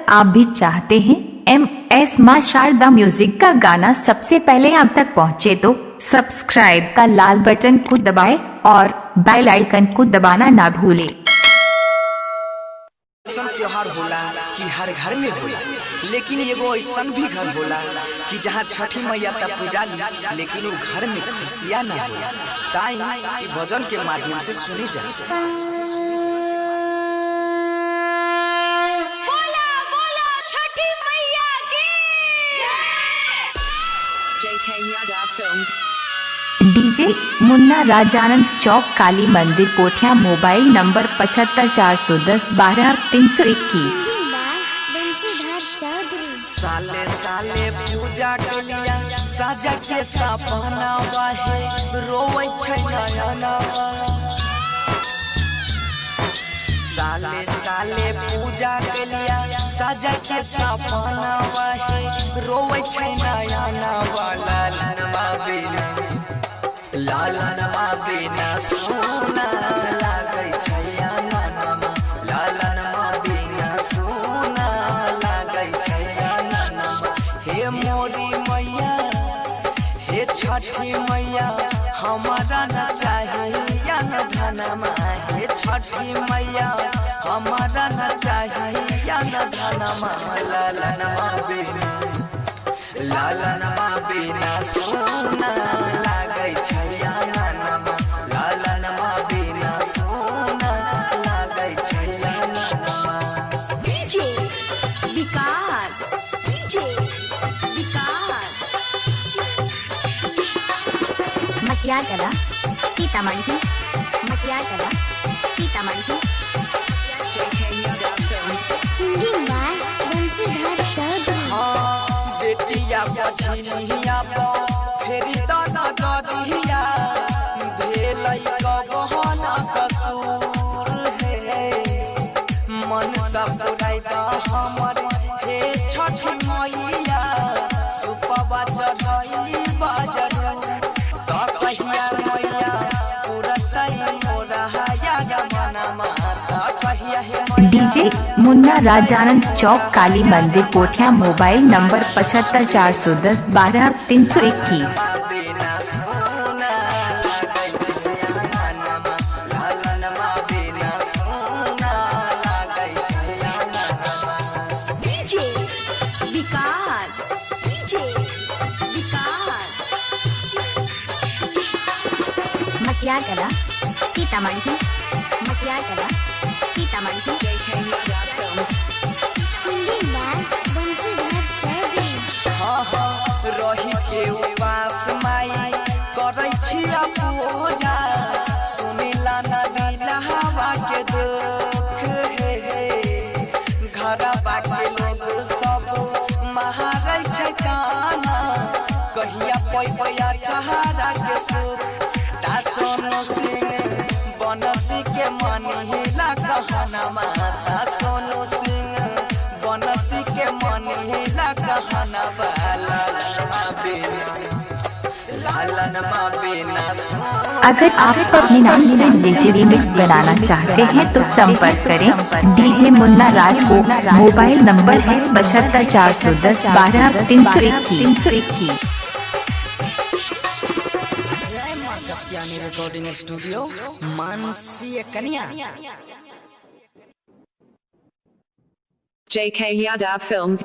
आप भी चाहते हैं MS मां शारदा म्यूजिक का गाना सबसे पहले आप तक पहुंचे तो सब्सक्राइब का लाल बटन को दबाएं और बेल आइकन को दबाना ना भूलें। त्योहार होला कि हर घर में होला, लेकिन एगो ऐसा भी घर होला कि जहाँ छठी मैया तब पूजा ली, लेकिन वो घर में खुशियाँ ना होला। ताई भजन के माध्यम से सुनी जाए। डीजे मुन्ना राजानंद चौक काली मंदिर कोठिया मोबाइल नंबर 7541012321। साले साले पूजा के लिया साजा के सपना वाहे रोवे छै नयना। साले साले पूजा के लिया साजा के सपना वाहे रोवे छै नयना वाला लनवा बिना लालनमा बिना सोना लागै छै अननमा। लालनमा बिना सोना लागै छै अननमा। हे मोरी मैया हे छठी मैया हमारा न चाहिए न धनमा। हे छठी मैया हमारा न चाहिए न धनमा। लालनमा बिना सोना लागै छै अननमा। लालनमा बिना सोना लागै छै अननमा। DJ Vikas Matiyagala Sitamarhi singing by Bansidhar Chaudhary. बेटिया बछिनिया फेरी दाना गदिया भेलै कबहन कसूर हे। मन सब पुराइदा हमर हे छठी मैया सुपवा चढ़ई बाजरू त कहिया मैया पुरतै मोरा या मनमा। त कहिया हे डीजे मुन्ना राजानंद चौक काली मंदिर Kothiya mobile number 7541012321। DJ Vikas Matiyagala Sitamarhi singing by Bansidhar Chaudhary. रही के उपास माई करै छिया पूजा सुनिला न दिला हवा के दुख हे। घर बाके लोग सब महारै छै ताना कहिया पैया चहारा के सुर। ता सोनू सिंह बनसी के मनिला कहनमा। ता सोनू सिंह बनसी के मनिला कहनमा। लालनमा बिना अगर आप अपने नाम से डीजे रिमिक्स बनाना चाहते हैं तो संपर्क करें डीजे मुन्ना राज को। मोबाइल नंबर है 7541012321। रिकॉर्डिंग स्टूडियो मानसी कन्या। JK Yadav Films